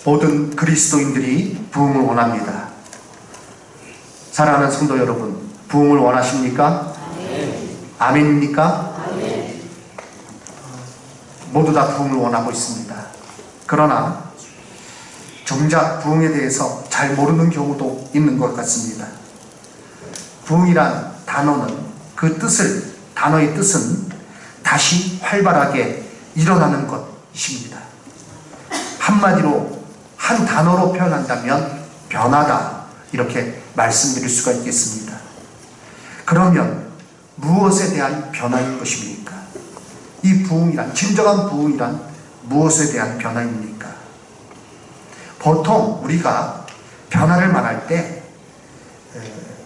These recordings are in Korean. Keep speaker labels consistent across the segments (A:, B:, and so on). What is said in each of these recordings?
A: 모든 그리스도인들이 부흥을 원합니다. 사랑하는 성도 여러분, 부흥을 원하십니까? 아멘입니까? 아멘. 모두 다 부흥을 원하고 있습니다. 그러나 정작 부흥에 대해서 잘 모르는 경우도 있는 것 같습니다. 부흥이란 단어는 단어의 뜻은 다시 활발하게 일어나는 것입니다. 한마디로 한 단어로 표현한다면 변화다, 이렇게 말씀드릴 수가 있겠습니다. 그러면 무엇에 대한 변화인 것입니까? 이 부흥이란, 진정한 부흥이란 무엇에 대한 변화입니까? 보통 우리가 변화를 말할 때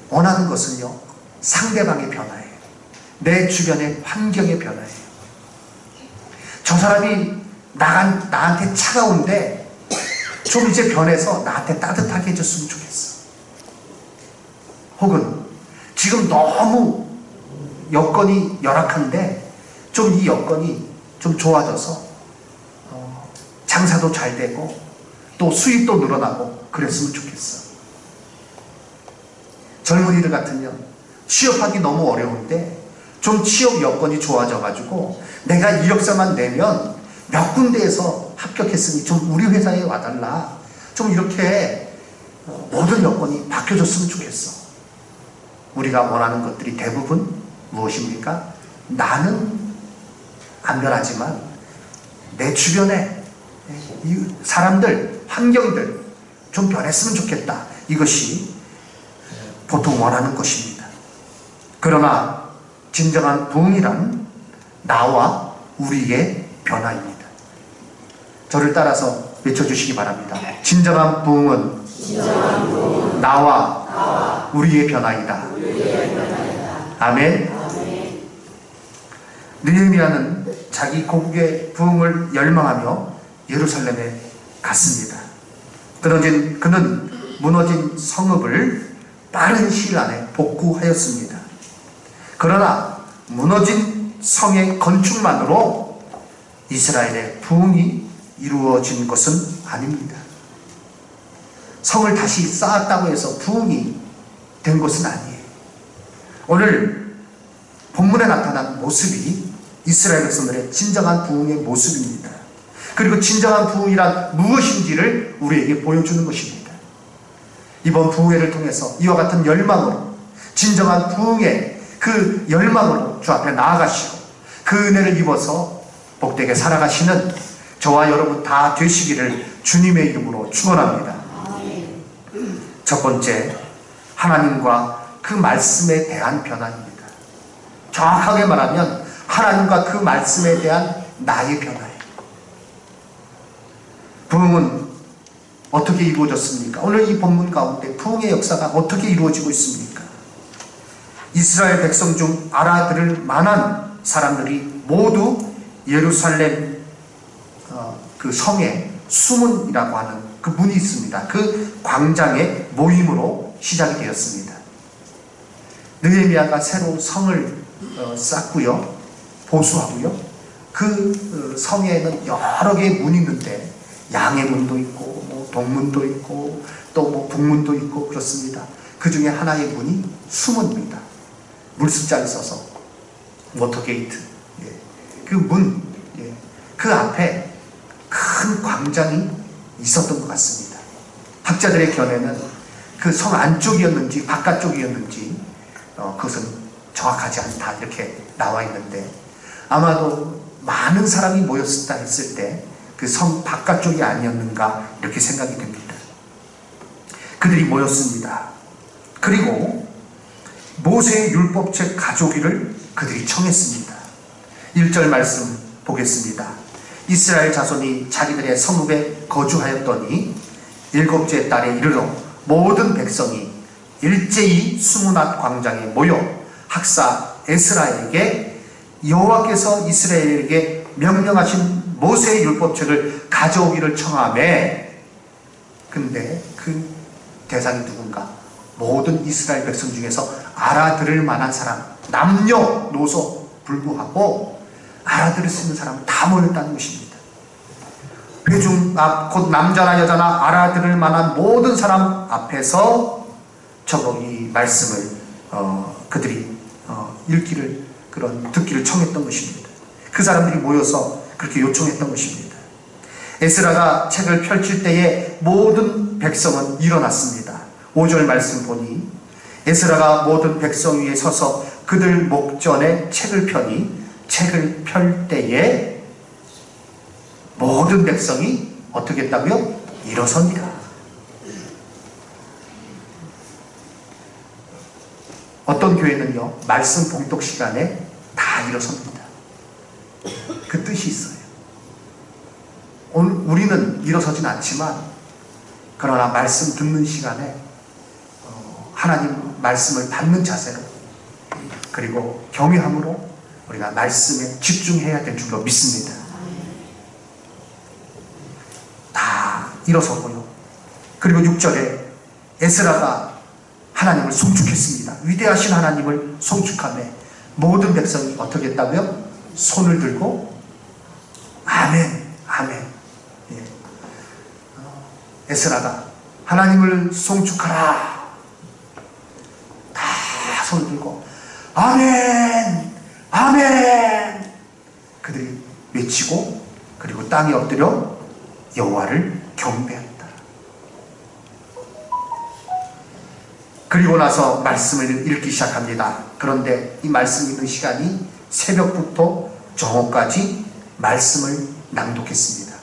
A: 원하는 것은요, 상대방의 변화예요. 내 주변의 환경의 변화예요. 저 사람이 나한테 차가운데 좀 이제 변해서 나한테 따뜻하게 해줬으면 좋겠어. 혹은 지금 너무 여건이 열악한데 좀 이 여건이 좀 좋아져서 장사도 잘 되고 또 수입도 늘어나고 그랬으면 좋겠어. 젊은이들 같으면 취업하기 너무 어려운데 좀 취업 여건이 좋아져가지고 내가 이력서만 내면 몇 군데에서 합격했으니 좀 우리 회사에 와달라. 좀 이렇게 모든 여건이 바뀌어졌으면 좋겠어. 우리가 원하는 것들이 대부분 무엇입니까? 나는 안 변하지만 내 주변에 이 사람들, 환경들 좀 변했으면 좋겠다. 이것이 보통 원하는 것입니다. 그러나 진정한 부흥이란 나와 우리의 변화입니다. 저를 따라서 외쳐주시기 바랍니다. 진정한 부흥은 나와 우리의 변화이다. 아멘. 느헤미야는 자기 고국의 부흥을 열망하며 예루살렘에 갔습니다. 그는 무너진 성읍을 빠른 시일 안에 복구하였습니다. 그러나 무너진 성의 건축만으로 이스라엘의 부흥이 이루어진 것은 아닙니다. 성을 다시 쌓았다고 해서 부흥이 된 것은 아니에요. 오늘 본문에 나타난 모습이 이스라엘 백성들의 진정한 부흥의 모습입니다. 그리고 진정한 부흥이란 무엇인지를 우리에게 보여주는 것입니다. 이번 부흥회를 통해서 이와 같은 열망으로, 진정한 부흥의 그 열망으로 주 앞에 나아가시고 그 은혜를 입어서 복되게 살아가시는 저와 여러분 다 되시기를 주님의 이름으로 축원합니다. 첫 번째, 하나님과 그 말씀에 대한 변화입니다. 정확하게 말하면 하나님과 그 말씀에 대한 나의 변화예요. 부흥은 어떻게 이루어졌습니까? 오늘 이 본문 가운데 부흥의 역사가 어떻게 이루어지고 있습니까? 이스라엘 백성 중 알아들을 만한 사람들이 모두 예루살렘 그 성에 수문이라고 하는 그 문이 있습니다. 그 광장의 모임으로 시작이 되었습니다. 느헤미야가 새로 성을 쌓고요, 보수하고요. 그 성에는 여러 개의 문이 있는데 양의 문도 있고 뭐 동문도 있고 또 뭐 북문도 있고 그렇습니다. 그 중에 하나의 문이 수문입니다. 물숫자를 써서 워터게이트. 그 문, 그 앞에 큰 광장이 있었던 것 같습니다. 학자들의 견해는 그 성 안쪽이었는지 바깥쪽이었는지 그것은 정확하지 않다 이렇게 나와 있는데 아마도 많은 사람이 모였다 했을 때 그 성 바깥쪽이 아니었는가 이렇게 생각이 됩니다. 그들이 모였습니다. 그리고 모세의 율법책 가져오기를 그들이 청했습니다. 1절 말씀 보겠습니다. 이스라엘 자손이 자기들의 성읍에 거주하였더니 7째 달에 이르러 모든 백성이 일제히 수문앞 광장에 모여 학사 에스라에게 여호와께서 이스라엘에게 명령하신 모세의 율법책을 가져오기를 청하매, 근데 그 대상이 누군가? 모든 이스라엘 백성 중에서 알아들을 만한 사람, 남녀노소 불구하고 알아들을 수 있는 사람은 다 모였다는 것입니다. 회중 앞 곧 남자나 여자나 알아들을 만한 모든 사람 앞에서 저거 이 말씀을 그들이 읽기를 듣기를 청했던 것입니다. 그 사람들이 모여서 그렇게 요청했던 것입니다. 에스라가 책을 펼칠 때에 모든 백성은 일어났습니다. 5절 말씀 보니 에스라가 모든 백성 위에 서서 그들 목전에 책을 펴니 책을 펼 때에 모든 백성이 어떻게 했다고요? 일어섭니다. 어떤 교회는요, 말씀 봉독 시간에 다 일어섭니다. 그 뜻이 있어요. 오늘 우리는 일어서진 않지만, 그러나 말씀 듣는 시간에 하나님 말씀을 받는 자세로, 그리고 경외함으로 우리가 말씀에 집중해야 될 줄로 믿습니다. 다 일어서고요. 그리고 6절에 에스라가 하나님을 송축했습니다. 위대하신 하나님을 송축하며 모든 백성이 어떻게 했다고요? 손을 들고 아멘, 아멘. 예. 에스라가 하나님을 송축하라. 다 손을 들고 아멘, 아멘. 그들이 외치고 그리고 땅에 엎드려 여호와를 경배했다. 그리고 나서 말씀을 읽기 시작합니다. 그런데 이 말씀 읽는 시간이 새벽부터 정오까지 말씀을 낭독했습니다.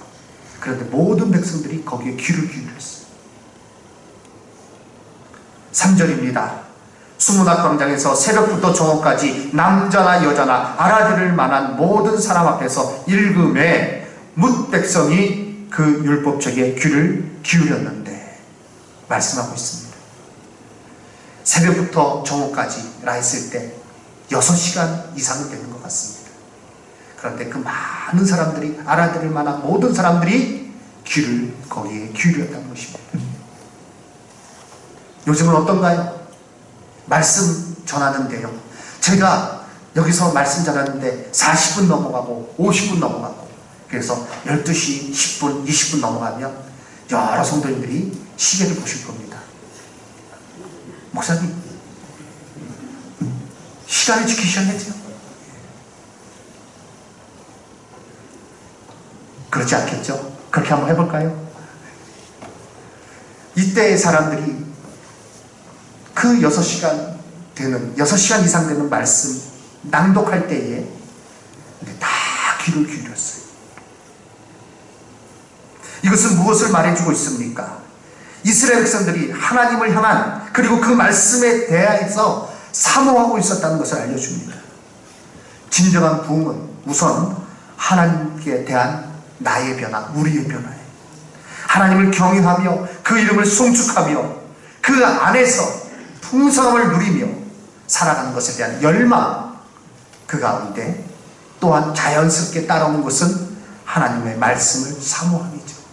A: 그런데 모든 백성들이 거기에 귀를 기울였어요. 3절입니다. 수문학 광장에서 새벽부터 정오까지 남자나 여자나 알아들을 만한 모든 사람 앞에서 읽음에 뭇 백성이 그 율법책에 귀를 기울였는데 말씀하고 있습니다. 새벽부터 정오까지라 했을 때 6시간 이상은 되는 것 같습니다. 그런데 그 많은 사람들이 알아들을 만한 모든 사람들이 귀를 거기에 기울였다는 것입니다. 요즘은 어떤가요? 말씀 전하는데요, 제가 여기서 말씀 전하는데 40분 넘어가고 50분 넘어가고, 그래서 12시 10분 20분 넘어가면 여러 성도님들이 시계를 보실 겁니다. 목사님, 시간을 지키셔야죠. 그렇지 않겠죠? 그렇게 한번 해볼까요? 이때의 사람들이 그 6시간 이상 되는 말씀 낭독할 때에 다 귀를 기울였어요. 이것은 무엇을 말해주고 있습니까? 이스라엘 백성들이 하나님을 향한, 그리고 그 말씀에 대해서 사모하고 있었다는 것을 알려줍니다. 진정한 부흥은 우선 하나님께 대한 나의 변화, 우리의 변화예요. 하나님을 경외하며 그 이름을 송축하며 그 안에서 풍성함을 누리며 살아가는 것에 대한 열망, 그 가운데 또한 자연스럽게 따라오는 것은 하나님의 말씀을 사모함이죠.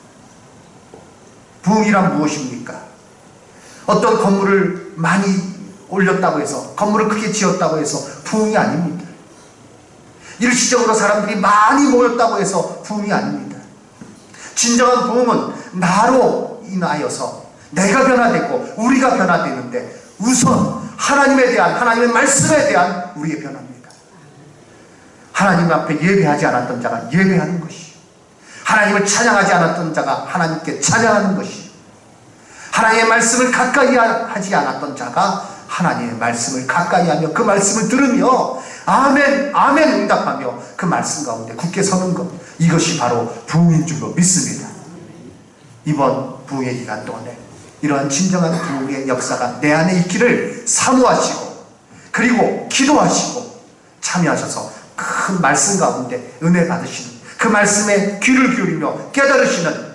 A: 부흥이란 무엇입니까? 어떤 건물을 많이 올렸다고 해서, 건물을 크게 지었다고 해서 부흥이 아닙니다. 일시적으로 사람들이 많이 모였다고 해서 부흥이 아닙니다. 진정한 부흥은 나로 인하여서 내가 변화되고 우리가 변화되는데, 우선 하나님에 대한, 하나님의 말씀에 대한 우리의 변화입니다. 하나님 앞에 예배하지 않았던 자가 예배하는 것이, 하나님을 찬양하지 않았던 자가 하나님께 찬양하는 것이, 하나님의 말씀을 가까이 하지 않았던 자가 하나님의 말씀을 가까이 하며 그 말씀을 들으며 아멘, 아멘 응답하며 그 말씀 가운데 굳게 서는 것, 이것이 바로 부흥인 줄로 믿습니다. 이번 부흥의 기간 동안에 이러한 진정한 부흥의 역사가 내 안에 있기를 사모하시고, 그리고 기도하시고 참여하셔서 그 말씀 가운데 은혜 받으시는, 그 말씀에 귀를 기울이며 깨달으시는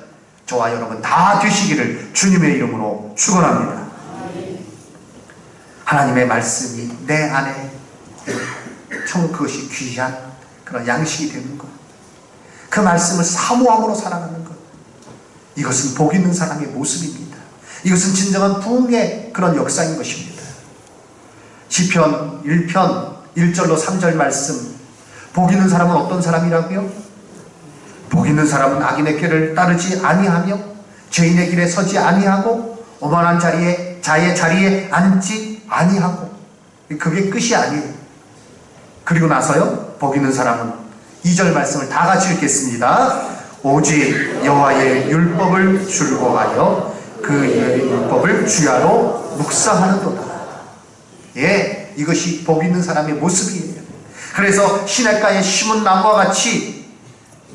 A: 저와 여러분 다 되시기를 주님의 이름으로 축원합니다. 하나님의 말씀이 내 안에 참 그것이 귀한 그런 양식이 되는 것, 그 말씀을 사모함으로 살아가는 것, 이것은 복 있는 사람의 모습입니다. 이것은 진정한 부흥의 그런 역사인 것입니다. 시편 1편 1절로 3절 말씀, 복 있는 사람은 어떤 사람이라고요? 복 있는 사람은 악인의 길을 따르지 아니하며 죄인의 길에 서지 아니하고 오만한 자의 자리에 앉지 아니하고. 그게 끝이 아니에요. 그리고 나서요, 복 있는 사람은 2절 말씀을 다 같이 읽겠습니다. 오직 여호와의 율법을 즐거워하여 그의 율법을 주야로 묵상하는도다. 예, 이것이 복 있는 사람의 모습이에요. 그래서 시냇가에 심은 나무와 같이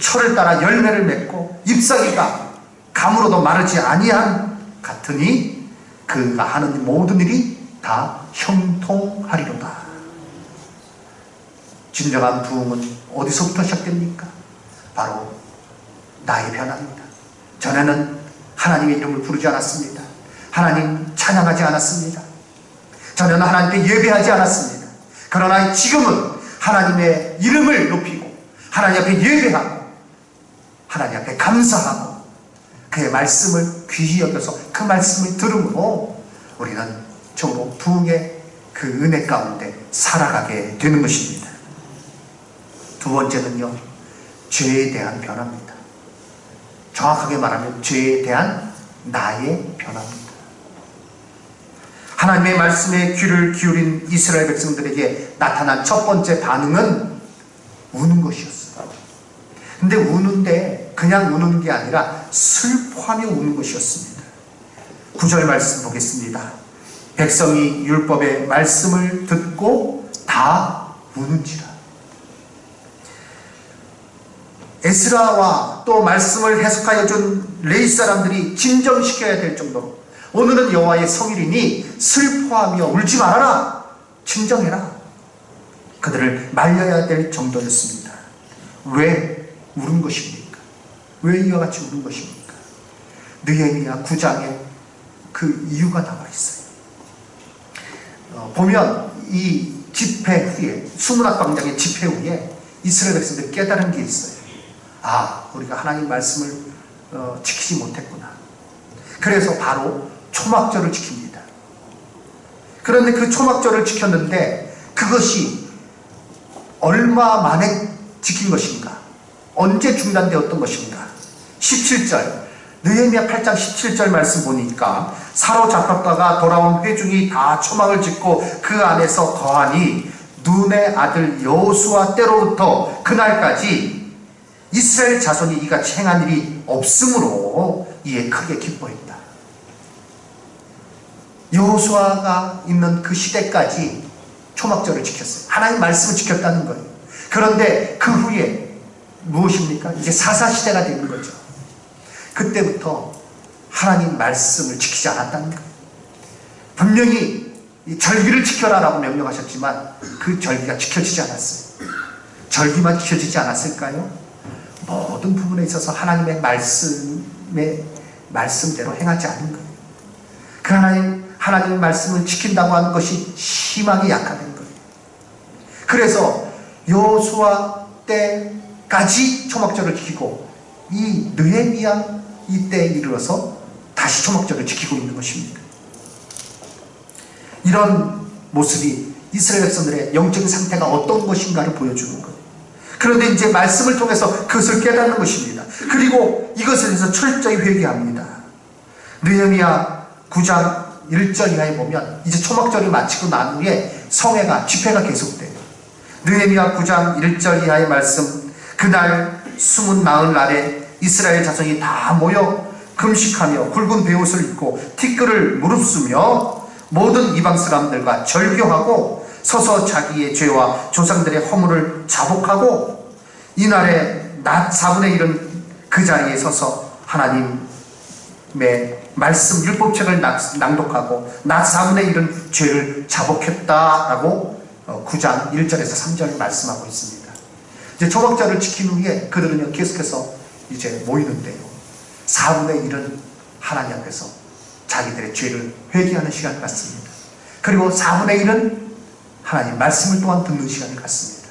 A: 철을 따라 열매를 맺고 잎사귀가 가물어도 마르지 아니한 같으니 그가 하는 모든 일이 다 형통하리로다. 진정한 부흥은 어디서부터 시작됩니까? 바로 나의 변화입니다. 전에는 하나님의 이름을 부르지 않았습니다. 하나님 찬양하지 않았습니다. 전에는 하나님께 예배하지 않았습니다. 그러나 지금은 하나님의 이름을 높이고 하나님 앞에 예배하고 하나님 앞에 감사하고 그의 말씀을 귀히 여겨서 그 말씀을 들음으로 우리는 정말 부흥의 그 은혜 가운데 살아가게 되는 것입니다. 두 번째는요, 죄에 대한 변화입니다. 정확하게 말하면 죄에 대한 나의 변화입니다. 하나님의 말씀에 귀를 기울인 이스라엘 백성들에게 나타난 첫 번째 반응은 우는 것이었어요. 근데 우는데 그냥 우는 게 아니라 슬퍼하며 우는 것이었습니다. 9절 말씀 보겠습니다. 백성이 율법의 말씀을 듣고 다 우는지라. 에스라와 또 말씀을 해석하여 준 레위 사람들이 진정시켜야 될 정도로 오늘은 여호와의 성일이니 슬퍼하며 울지 말아라, 진정해라, 그들을 말려야 될 정도였습니다. 왜 울은 것입니까? 왜 이와 같이 울은 것입니까? 느헤미야 9장에 그 이유가 나와 있어요. 보면 이 집회 후에, 수문학 광장의 집회 후에 이스라엘 백성들이 깨달은 게 있어요. 아, 우리가 하나님 말씀을 지키지 못했구나. 그래서 바로 초막절을 지킵니다. 그런데 그 초막절을 지켰는데 그것이 얼마 만에 지킨 것인가? 언제 중단되었던 것인가? 17절, 느헤미야 8장 17절 말씀 보니까 사로잡혔다가 돌아온 회중이 다 초막을 짓고 그 안에서 거하니 눈의 아들 여호수아 때로부터 그날까지 이스라엘 자손이 이같이 행한 일이 없으므로 이에 크게 기뻐했다. 여호수아가 있는 그 시대까지 초막절을 지켰어요. 하나님 말씀을 지켰다는 거예요. 그런데 그 후에 무엇입니까? 이제 사사시대가 되는 거죠. 그때부터 하나님 말씀을 지키지 않았다는 거예요. 분명히 이 절기를 지켜라라고 명령하셨지만 그 절기가 지켜지지 않았어요. 절기만 지켜지지 않았을까요? 모든 부분에 있어서 하나님의 말씀대로 행하지 않은 거예요. 그 하나님의 말씀을 지킨다고 하는 것이 희망이 약화된 거예요. 그래서 여호수아 때까지 초막절을 지키고 이 느헤미야 이때에 이르러서 다시 초막절을 지키고 있는 것입니다. 이런 모습이 이스라엘 백성들의 영적인 상태가 어떤 것인가를 보여주는 거예요. 그런데 이제 말씀을 통해서 그것을 깨닫는 것입니다. 그리고 이것에 대해서 철저히 회개합니다. 느헤미야 9장 1절 이하에 보면 이제 초막절이 마치고 난 후에 성회가 집회가 계속돼요. 느헤미야 9장 1절 이하의 말씀, 그날 숨은 나흘날에 이스라엘 자손이 다 모여 금식하며 굵은 베옷을 입고 티끌을 무릅쓰며 모든 이방 사람들과 절교하고 서서 자기의 죄와 조상들의 허물을 자복하고 이날에 낮 4분의 1은 그 자리에 서서 하나님의 말씀 율법책을 낭독하고 낮 4분의 1은 죄를 자복했다라고 9장 1절에서 3절 말씀하고 있습니다. 이제 초막절을 지킨 후에 그들은 계속해서 이제 모이는데요. 4분의 1은 하나님 앞에서 자기들의 죄를 회개하는 시간을 갖습니다. 그리고 4분의 1은 하나님 말씀을 또한 듣는 시간을 갖습니다.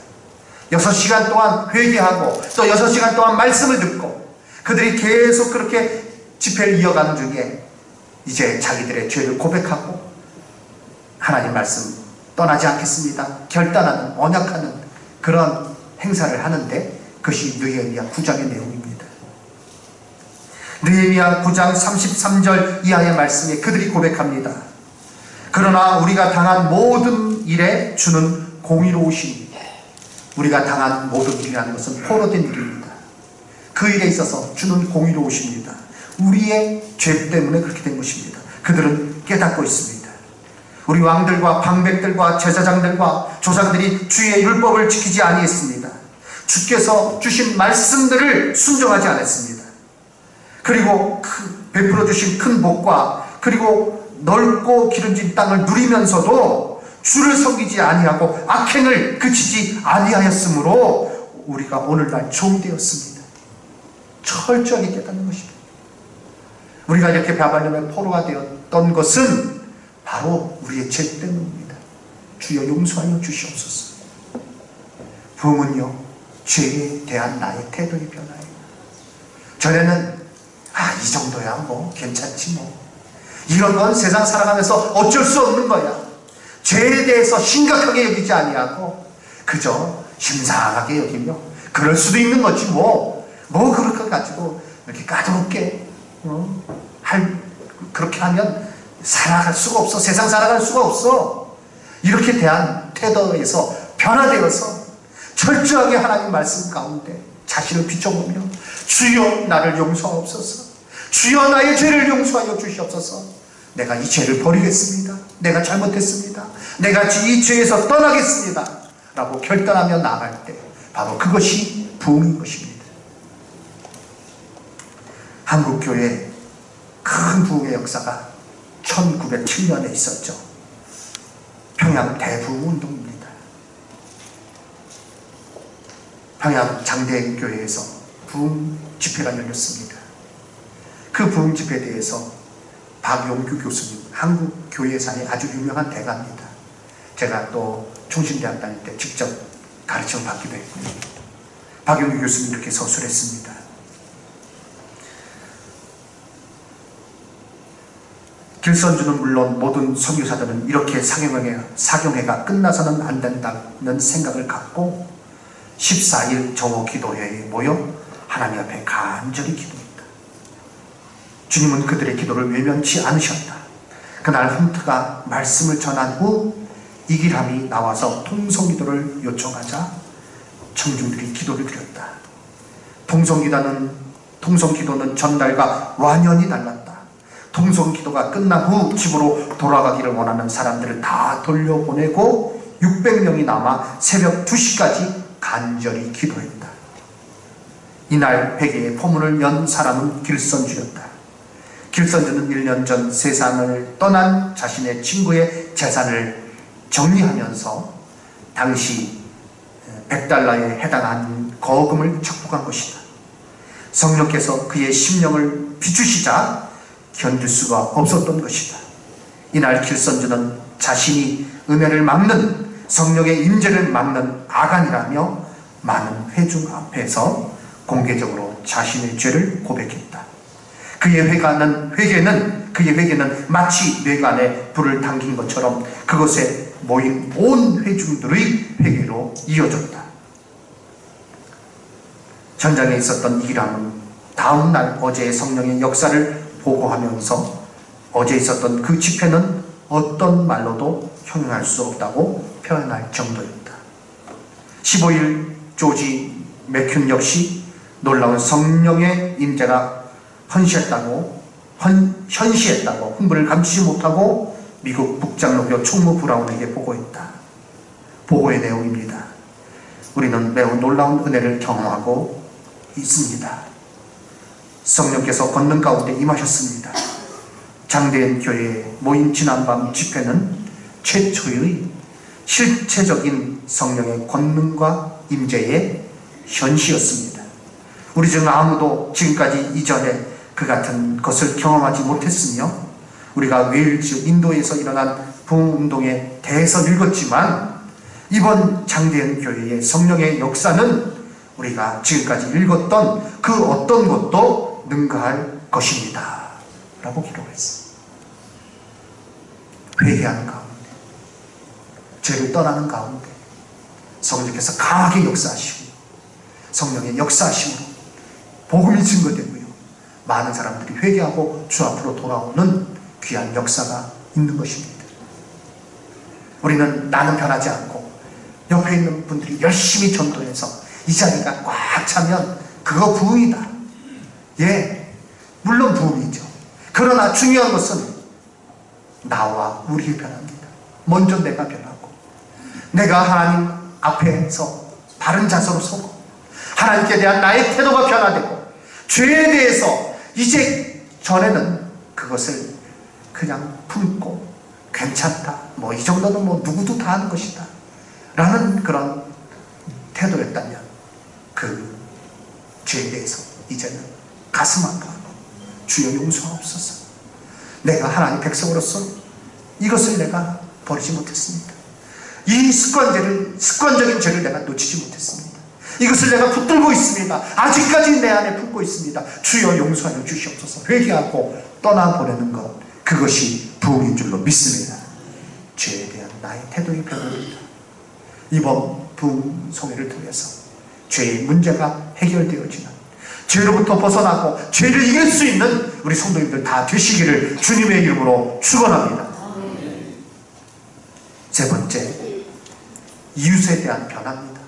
A: 6시간 동안 회개하고 또 6시간 동안 말씀을 듣고 그들이 계속 그렇게 집회를 이어가는 중에 이제 자기들의 죄를 고백하고 하나님 말씀 떠나지 않겠습니다 결단하는, 언약하는 그런 행사를 하는데 그것이 느헤미야 9장의 내용입니다. 느헤미야 9장 33절 이하의 말씀에 그들이 고백합니다. 그러나 우리가 당한 모든 일에 주는 공의로우시니, 우리가 당한 모든 일이라는 것은 포로된 일입니다. 그 일에 있어서 주는 공의로우십니다. 우리의 죄 때문에 그렇게 된 것입니다. 그들은 깨닫고 있습니다. 우리 왕들과 방백들과 제사장들과 조상들이 주의 율법을 지키지 아니했습니다. 주께서 주신 말씀들을 순종하지 않았습니다. 그리고 베풀어 주신 큰 복과 그리고 넓고 기름진 땅을 누리면서도 주를 섬기지 아니하고 악행을 그치지 아니하였으므로 우리가 오늘날 종이 되었습니다. 철저하게 깨닫는 것입니다. 우리가 이렇게 바벨론의 포로가 되었던 것은 바로 우리의 죄 때문입니다. 주여 용서하여 주시옵소서. 부흥은요, 죄에 대한 나의 태도의 변화예요. 전에는 이 정도야 뭐 괜찮지 뭐, 이런 건 세상 살아가면서 어쩔 수 없는 거야, 죄에 대해서 심각하게 여기지 아니하고 그저 심상하게 여기며 그럴 수도 있는 거지 뭐 그렇게 가지고 이렇게 까다롭게 그렇게 하면 살아갈 수가 없어, 세상 살아갈 수가 없어. 이렇게 대한 태도에서 변화되어서 철저하게 하나님 말씀 가운데 자신을 비춰보며 주여 나를 용서하옵소서, 주여 나의 죄를 용서하여 주시옵소서, 내가 이 죄를 버리겠습니다, 내가 잘못했습니다, 내가 이 죄에서 떠나겠습니다 라고 결단하며 나아갈 때 바로 그것이 부흥인 것입니다. 한국교회에 큰 부흥의 역사가 1907년에 있었죠. 평양 대부흥운동입니다. 평양 장대교회에서 부흥 집회가 열렸습니다. 그 부흥 집회에 대해서 박용규 교수님, 한국 교회사의 아주 유명한 대가입니다. 제가 또 총신대학 다닐 때 직접 가르침을 받기도 했고요. 박용규 교수님 이렇게 서술했습니다. 길선주는 물론 모든 선교사들은 이렇게 사경회가 끝나서는 안 된다는 생각을 갖고 14일 정오 기도회에 모여 하나님 앞에 간절히 기도했다. 주님은 그들의 기도를 외면치 않으셨다. 그날 훈트가 말씀을 전한 후 이길함이 나와서 통성기도를 요청하자 청중들이 기도를 드렸다. 통성기도는 전날과 완연히 달랐다. 통성기도가 끝난 후 집으로 돌아가기를 원하는 사람들을 다 돌려보내고 600명이 남아 새벽 2시까지 간절히 기도했다. 이날 회개의 포문을 연 사람은 길선주였다. 길선주는 1년 전 세상을 떠난 자신의 친구의 재산을 정리하면서 당시 100달러에 해당하는 거금을 축복한 것이다. 성령께서 그의 심령을 비추시자 견딜 수가 없었던 것이다. 이날 길선주는 자신이 은혜를 막는, 성령의 임재를 막는 아간이라며 많은 회중 앞에서 공개적으로 자신의 죄를 고백했다. 그의 회개는 마치 뇌관에 불을 당긴 것처럼 그것에 모인 온 회중들의 회개로 이어졌다. 전장에 있었던 이기람은 다음 날 어제의 성령의 역사를 보고하면서 어제 있었던 그 집회는 어떤 말로도 형용할 수 없다고 표현할 정도였다. 15일 조지 맥튠 역시 놀라운 성령의 임재가 현시했다고 흥분을 감추지 못하고 미국 북장로교 총무 브라운에게 보고했다. 보고의 내용입니다. 우리는 매우 놀라운 은혜를 경험하고 있습니다. 성령께서 권능 가운데 임하셨습니다. 장대인 교회에 모인 지난밤 집회는 최초의 실체적인 성령의 권능과 임재의 현시였습니다. 우리 중 아무도 지금까지 이전에 그 같은 것을 경험하지 못했으며 우리가 웨일즈, 인도에서 일어난 부흥운동에 대해서 읽었지만 이번 장대인 교회의 성령의 역사는 우리가 지금까지 읽었던 그 어떤 것도 능가할 것입니다 라고 기록했습니다. 회개하는 가운데, 죄를 떠나는 가운데 성령께서 강하게 역사하시고 성령의 역사하심으로 복음이 증거되고요, 많은 사람들이 회개하고 주 앞으로 돌아오는 귀한 역사가 있는 것입니다. 우리는 나는 변하지 않고 옆에 있는 분들이 열심히 전도해서 이 자리가 꽉 차면 그거 부흥이다. 예, 물론 부흥이죠. 그러나 중요한 것은 나와 우리의 변화입니다. 먼저 내가 변하고 내가 하나님 앞에서 바른 자세로 서고 하나님께 대한 나의 태도가 변화되고 죄에 대해서 이제 전에는 그것을 그냥 품고 괜찮다, 뭐 이 정도는 뭐 누구도 다 하는 것이다 라는 그런 태도였다면 그 죄에 대해서 이제는 가슴 아파하고 주여 용서하옵소서. 내가 하나님 백성으로서 이것을 내가 버리지 못했습니다. 이 습관적인 죄를 내가 놓치지 못했습니다. 이것을 내가 붙들고 있습니다. 아직까지 내 안에 품고 있습니다. 주여 용서하여 주시옵소서. 회개하고 떠나보내는 것, 그것이 부흥인 줄로 믿습니다. 죄에 대한 나의 태도의 변화입니다. 이번 부흥성회를 통해서 죄의 문제가 해결되어지는, 죄로부터 벗어나고 죄를 이길 수 있는 우리 성도님들 다 되시기를 주님의 이름으로 축원합니다. 세 번째, 이웃에 대한 변화입니다.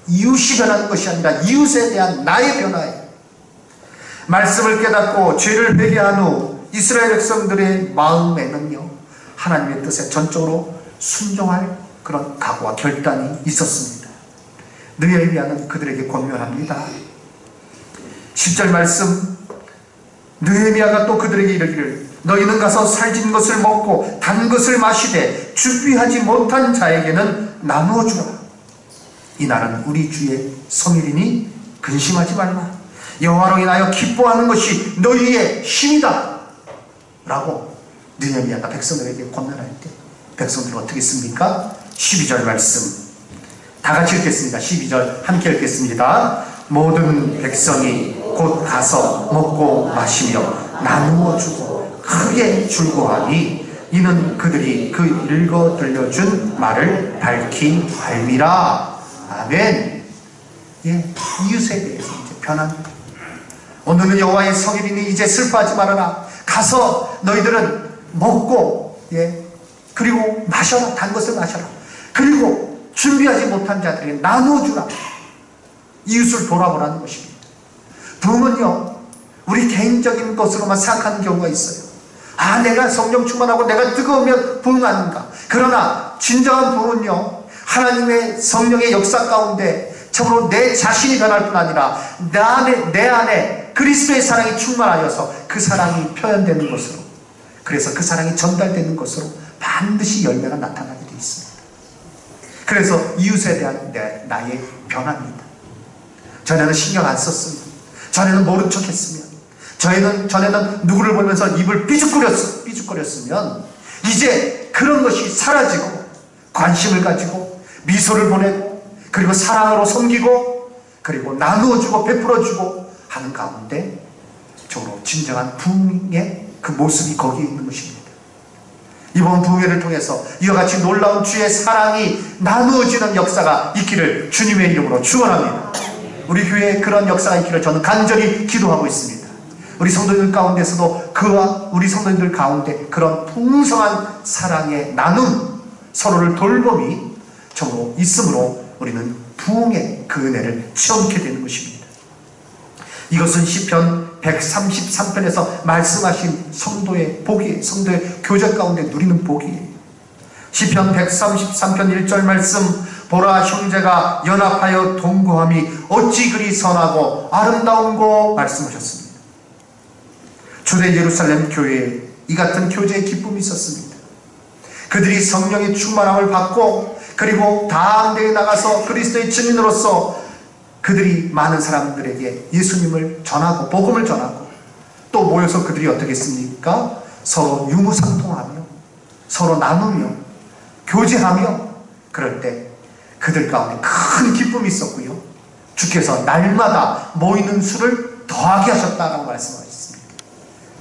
A: 이웃이 변하는 것이 아니라 이웃에 대한 나의 변화예요. 말씀을 깨닫고 죄를 회개한 후 이스라엘 백성들의 마음에는요, 하나님의 뜻에 전적으로 순종할 그런 각오와 결단이 있었습니다. 느헤미야는 그들에게 권면합니다. 10절 말씀, 느헤미야가 또 그들에게 이르기를 너희는 가서 살진 것을 먹고 단 것을 마시되 준비하지 못한 자에게는 나누어 주라. 이 날은 우리 주의 성일이니 근심하지 말라. 여호와로 인하여 기뻐하는 것이 너희의 힘이다 라고 느헤미야가 백성들에게 권면할 때 백성들은 어떻게 했습니까? 12절 말씀 다 같이 읽겠습니다. 12절 함께 읽겠습니다. 모든 백성이 곧 가서 먹고 마시며 나누어 주고 크게 즐거워하니 이는 그들이 그 읽어 들려준 말을 밝히 알미라. 아멘. 예, 이웃에 대해서 이제 변합니다. 오늘은 여호와의 성일이니 이제 슬퍼하지 말아라. 가서 너희들은 먹고, 예, 그리고 마셔라. 단 것을 마셔라. 그리고 준비하지 못한 자들에게 나누어주라. 이웃을 돌아보라는 것입니다. 부흥은요, 우리 개인적인 것으로만 생각하는 경우가 있어요. 아, 내가 성령 충만하고 내가 뜨거우면 부흥하는가. 그러나 진정한 부흥은요, 하나님의 성령의 역사 가운데 참으로 내 자신이 변할 뿐 아니라 내 안에 그리스도의 사랑이 충만하여서 그 사랑이 표현되는 것으로, 그래서 그 사랑이 전달되는 것으로 반드시 열매가 나타나게 되어 있습니다. 그래서 이웃에 대한 나의 변화입니다. 전에는 신경 안 썼으면, 전에는 모른 척 했으면, 전에는 누구를 보면서 입을 삐죽거렸으면 이제 그런 것이 사라지고 관심을 가지고 미소를 보내고 그리고 사랑으로 섬기고 그리고 나누어주고 베풀어주고 하는 가운데 정말 진정한 부흥의 그 모습이 거기에 있는 것입니다. 이번 부흥회를 통해서 이와 같이 놀라운 주의 사랑이 나누어지는 역사가 있기를 주님의 이름으로 축원합니다. 우리 교회에 그런 역사가 있기를 저는 간절히 기도하고 있습니다. 우리 성도들 가운데서도 그와 우리 성도들 가운데 그런 풍성한 사랑의 나눔, 서로를 돌봄이 정으로 있으므로 우리는 부흥의 그 은혜를 체험하게 되는 것입니다. 이것은 시편 133편에서 말씀하신 성도의 복이에요. 성도의 교제 가운데 누리는 복이에요. 시편 133편 1절 말씀, 보라 형제가 연합하여 동거함이 어찌 그리 선하고 아름다운고 말씀하셨습니다. 주대 예루살렘 교회에 이 같은 교제의 기쁨이 있었습니다. 그들이 성령의 충만함을 받고 그리고 다음대에 나가서 그리스도의 증인으로서 그들이 많은 사람들에게 예수님을 전하고 복음을 전하고 또 모여서 그들이 어떻게 했습니까? 서로 유무상통하며 서로 나누며 교제하며 그럴 때 그들 가운데 큰 기쁨이 있었고요. 주께서 날마다 모이는 수를 더하게 하셨다라고 말씀하셨습니다.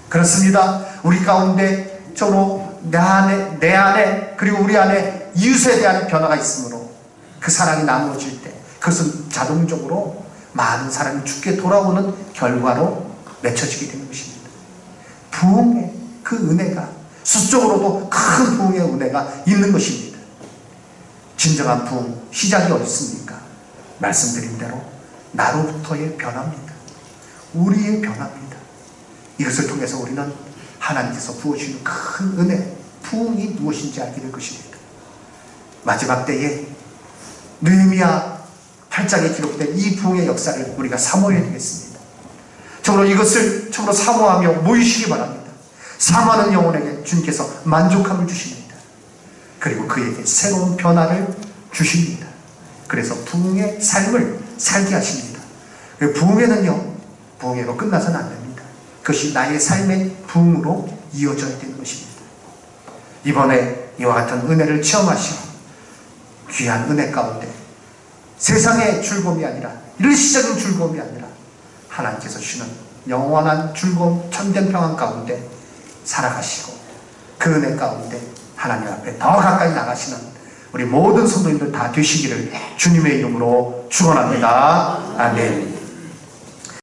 A: 그렇습니다. 우리 가운데 저로 내 안에 그리고 우리 안에 이웃에 대한 변화가 있으므로 그 사랑이 나누어질 때 그것은 자동적으로 많은 사람이 주께 돌아오는 결과로 맺혀지게 되는 것입니다. 부흥의 그 은혜가, 수적으로도 큰 부흥의 은혜가 있는 것입니다. 진정한 부흥 시작이 어디 있습니까? 말씀드린 대로 나로부터의 변화입니다. 우리의 변화입니다. 이것을 통해서 우리는 하나님께서 부어주시는 큰 은혜, 부흥이 무엇인지 알게 될 것입니다. 마지막 때에 느헤미야 8장에 기록된 이 부흥의 역사를 우리가 사모해야 되겠습니다. 참으로 이것을 참으로 사모하며 모이시기 바랍니다. 사모하는 영혼에게 주님께서 만족함을 주십니다. 그리고 그에게 새로운 변화를 주십니다. 그래서 부흥의 삶을 살게 하십니다. 부흥에는요, 부흥으로 끝나서는 안 됩니다. 그것이 나의 삶의 부흥으로 이어져야 되는 것입니다. 이번에 이와 같은 은혜를 체험하시고 귀한 은혜 가운데 세상의 즐거움이 아니라, 일시적인 즐거움이 아니라 하나님께서 주시는 영원한 즐거움, 참된 평안 가운데 살아가시고 그 은혜 가운데 하나님 앞에 더 가까이 나가시는 우리 모든 성도님들 다 되시기를 주님의 이름으로 축원합니다. 아멘.